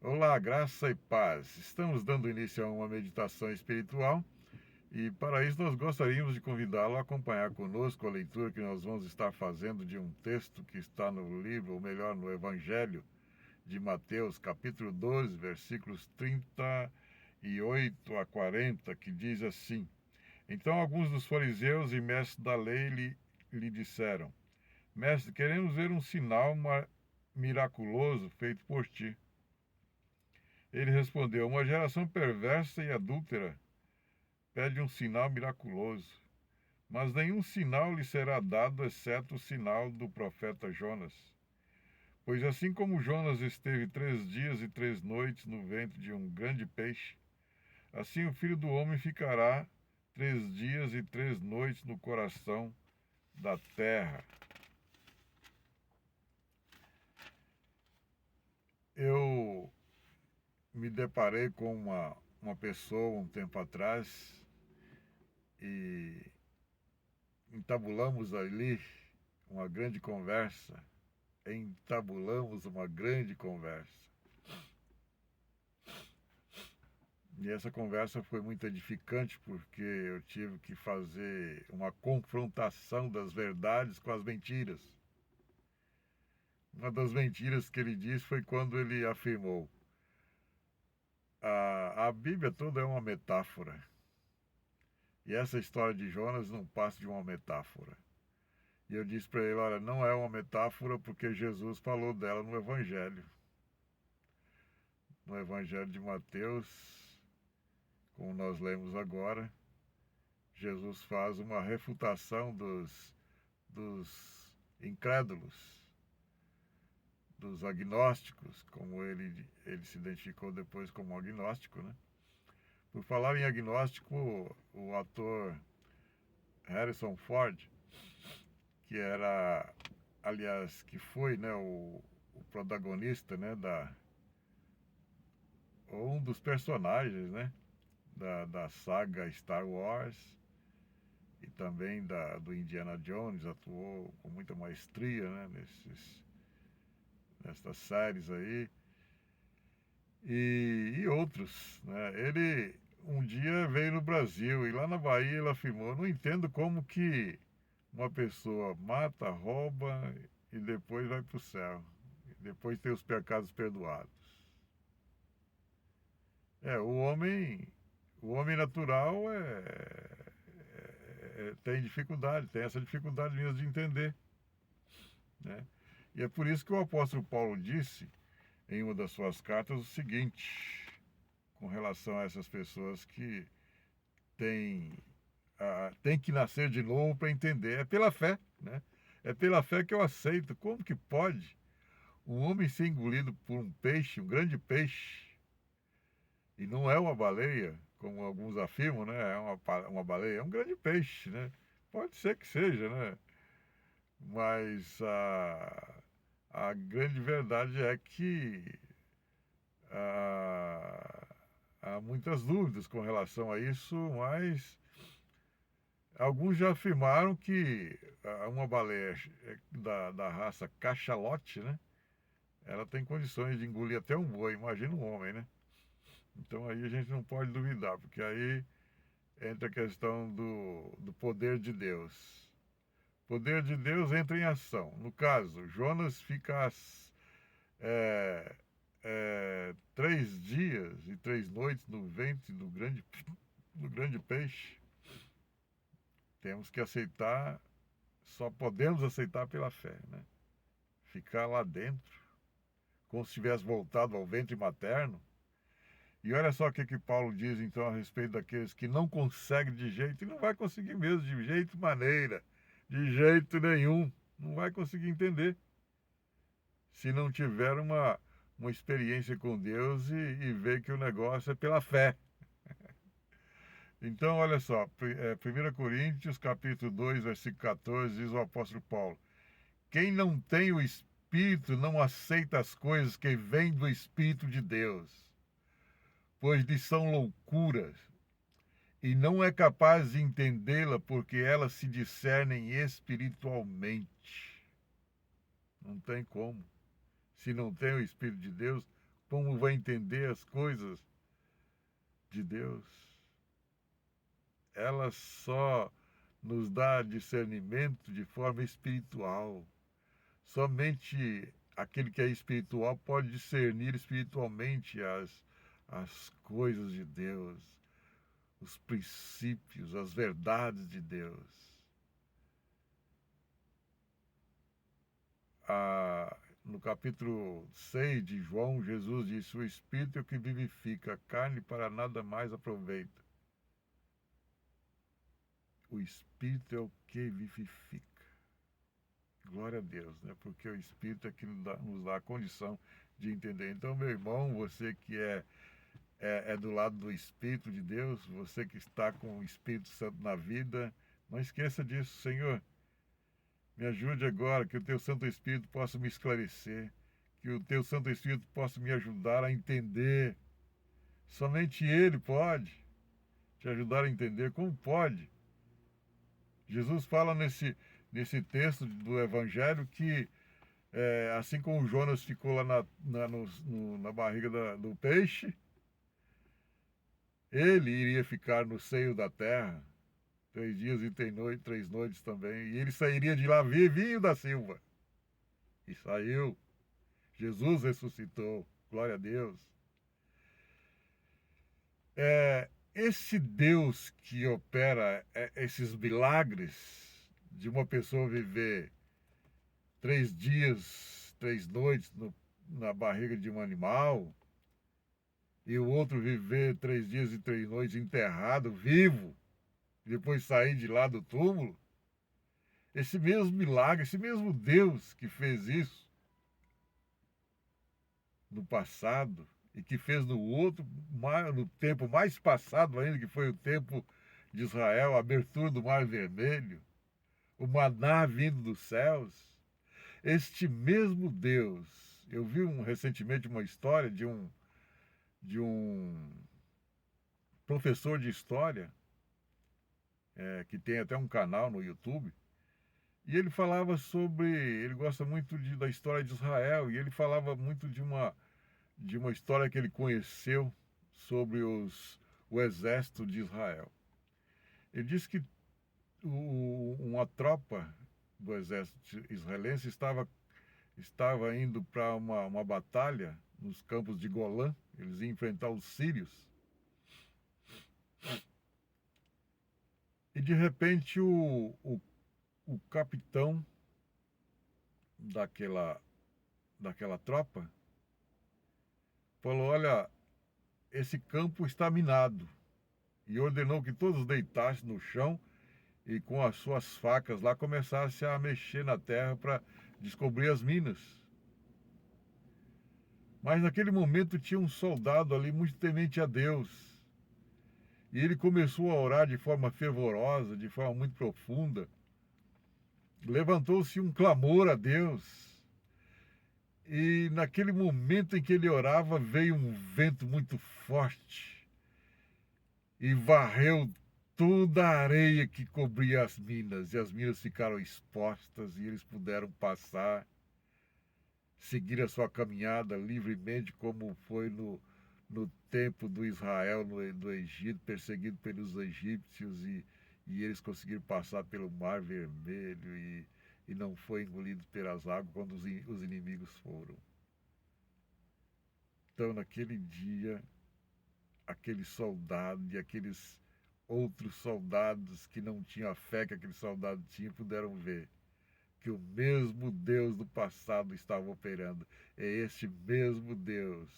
Olá, graça e paz. Estamos dando início a uma meditação espiritual e, para isso, nós gostaríamos de convidá-lo a acompanhar conosco a leitura que nós vamos estar fazendo de um texto que está no livro, ou melhor, no Evangelho de Mateus, capítulo 12, versículos 38 a 40, que diz assim: Então alguns dos fariseus e mestres da lei lhe disseram: Mestre, queremos ver um sinal miraculoso feito por ti. Ele respondeu: Uma geração perversa e adúltera pede um sinal miraculoso, mas nenhum sinal lhe será dado exceto o sinal do profeta Jonas. Pois assim como Jonas esteve 3 dias e 3 noites no ventre de um grande peixe, assim o Filho do Homem ficará 3 dias e 3 noites no coração da terra. Eu me deparei com uma pessoa um tempo atrás e entabulamos ali uma grande conversa. Entabulamos uma grande conversa. E essa conversa foi muito edificante porque eu tive que fazer uma confrontação das verdades com as mentiras. Uma das mentiras que ele disse foi quando ele afirmou: a Bíblia toda é uma metáfora. E essa história de Jonas não passa de uma metáfora. E eu disse para ele: olha, não é uma metáfora porque Jesus falou dela no Evangelho. No Evangelho de Mateus, como nós lemos agora, Jesus faz uma refutação dos incrédulos, dos agnósticos, como ele se identificou depois como agnóstico, né? Por falar em agnóstico, o ator Harrison Ford, que era, aliás, que foi, né, o protagonista, né, ou um dos personagens, né, da saga Star Wars e também do Indiana Jones, atuou com muita maestria, né, nessas séries aí, e outros, né. Ele um dia veio no Brasil e lá na Bahia ele afirmou: não entendo como que uma pessoa mata, rouba e depois vai para o céu, depois tem os pecados perdoados. O homem natural tem dificuldade, tem essa dificuldade mesmo de entender, né? E é por isso que o apóstolo Paulo disse em uma das suas cartas o seguinte, com relação a essas pessoas que têm, têm que nascer de novo para entender. É pela fé, né? É pela fé que eu aceito. Como que pode um homem ser engolido por um peixe, um grande peixe, e não é uma baleia, como alguns afirmam, né? É uma baleia, é um grande peixe, né? Pode ser que seja, né? Mas a grande verdade é que ah, há muitas dúvidas com relação a isso, mas alguns já afirmaram que uma baleia da raça cachalote, né? Ela tem condições de engolir até um boi, imagina um homem, né? Então aí a gente não pode duvidar, porque aí entra a questão do poder de Deus. O poder de Deus entra em ação. No caso, Jonas fica é, 3 dias e 3 noites no ventre do grande peixe. Temos que aceitar, só podemos aceitar pela fé, né? Ficar lá dentro, como se tivesse voltado ao ventre materno. E olha só o que Paulo diz então a respeito daqueles que não conseguem de jeito, e não vai conseguir mesmo, de jeito maneira, de jeito nenhum, não vai conseguir entender, se não tiver uma experiência com Deus e ver que o negócio é pela fé. Então, olha só, 1 Coríntios, capítulo 2, versículo 14, diz o apóstolo Paulo: quem não tem o Espírito não aceita as coisas que vêm do Espírito de Deus, pois lhe são loucuras, e não é capaz de entendê-la porque elas se discernem espiritualmente. Não tem como. Se não tem o Espírito de Deus, como vai entender as coisas de Deus? Ela só nos dá discernimento de forma espiritual. Somente aquele que é espiritual pode discernir espiritualmente as coisas de Deus, os princípios, as verdades de Deus. No capítulo 6 de João, Jesus disse: o Espírito é o que vivifica, a carne para nada mais aproveita. O Espírito é o que vivifica. Glória a Deus, né? Porque o Espírito é que nos dá a condição de entender. Então, meu irmão, você que é do lado do Espírito de Deus, você que está com o Espírito Santo na vida, não esqueça disso. Senhor, me ajude agora, que o Teu Santo Espírito possa me esclarecer, que o Teu Santo Espírito possa me ajudar a entender. Somente Ele pode te ajudar a entender. Como pode? Jesus fala nesse texto do Evangelho que, assim como Jonas ficou lá na barriga do peixe, ele iria ficar no seio da terra 3 dias e 3 noites também. E ele sairia de lá vivinho da silva. E saiu. Jesus ressuscitou. Glória a Deus. Esse Deus que opera esses milagres de uma pessoa viver 3 dias, 3 noites na barriga de um animal, e o outro viver 3 dias e 3 noites enterrado, vivo, e depois sair de lá do túmulo. Esse mesmo milagre, esse mesmo Deus que fez isso no passado e que fez no tempo mais passado ainda, que foi o tempo de Israel, a abertura do Mar Vermelho, o maná vindo dos céus. Este mesmo Deus, eu vi recentemente uma história de um professor de história, que tem até um canal no YouTube, e ele falava ele gosta muito da história de Israel, e ele falava muito de uma história que ele conheceu sobre o exército de Israel. Ele disse que uma tropa do exército israelense estava indo para uma batalha nos campos de Golã. Eles iam enfrentar os sírios. E de repente o capitão daquela tropa falou: olha, esse campo está minado. E ordenou que todos deitassem no chão e com as suas facas lá começassem a mexer na terra para descobrir as minas. Mas naquele momento tinha um soldado ali muito temente a Deus. E ele começou a orar de forma fervorosa, de forma muito profunda. Levantou-se um clamor a Deus. E naquele momento em que ele orava, veio um vento muito forte e varreu toda a areia que cobria as minas. E as minas ficaram expostas e eles puderam passar, seguir a sua caminhada livremente, como foi no tempo do Israel, do Egito, perseguido pelos egípcios, e eles conseguiram passar pelo Mar Vermelho e não foi engolido pelas águas quando os inimigos foram. Então, naquele dia, aquele soldado e aqueles outros soldados que não tinham a fé que aquele soldado tinha, puderam ver que o mesmo Deus do passado estava operando. É esse mesmo Deus,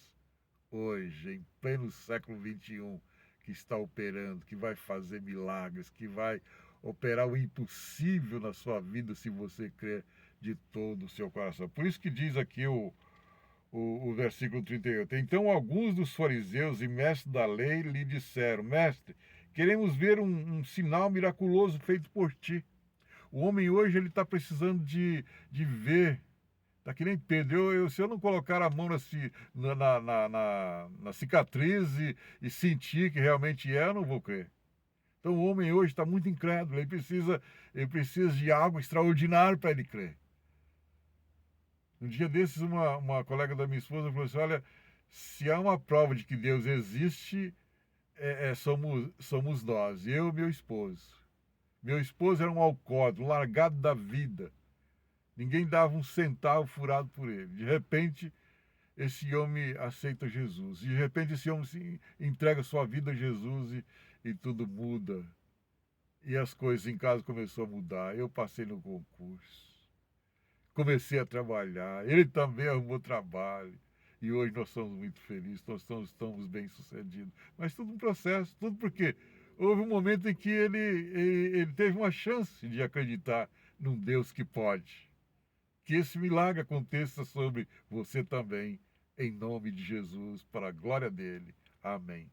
hoje, em pleno século XXI, que está operando, que vai fazer milagres, que vai operar o impossível na sua vida, se você crer de todo o seu coração. Por isso que diz aqui o versículo 38. Então alguns dos fariseus e mestres da lei lhe disseram: mestre, queremos ver um sinal miraculoso feito por ti. O homem hoje ele está precisando de ver. Está que nem Pedro. Se eu não colocar a mão na cicatriz e sentir que realmente eu não vou crer. Então o homem hoje está muito incrédulo. Ele precisa de algo extraordinário para ele crer. Um dia desses, uma colega da minha esposa falou assim: olha, Se há uma prova de que Deus existe, somos nós, eu e meu esposo. Meu esposo era um alcoólatra, um largado da vida. Ninguém dava um centavo furado por ele. De repente, esse homem aceita Jesus. De repente, esse homem se entrega sua vida a Jesus e tudo muda. E as coisas em casa começaram a mudar. Eu passei no concurso. Comecei a trabalhar. Ele também arrumou trabalho. E hoje nós somos muito felizes, nós estamos bem-sucedidos. Mas tudo um processo, tudo porque houve um momento em que ele teve uma chance de acreditar num Deus que pode. Que esse milagre aconteça sobre você também, em nome de Jesus, para a glória dele. Amém.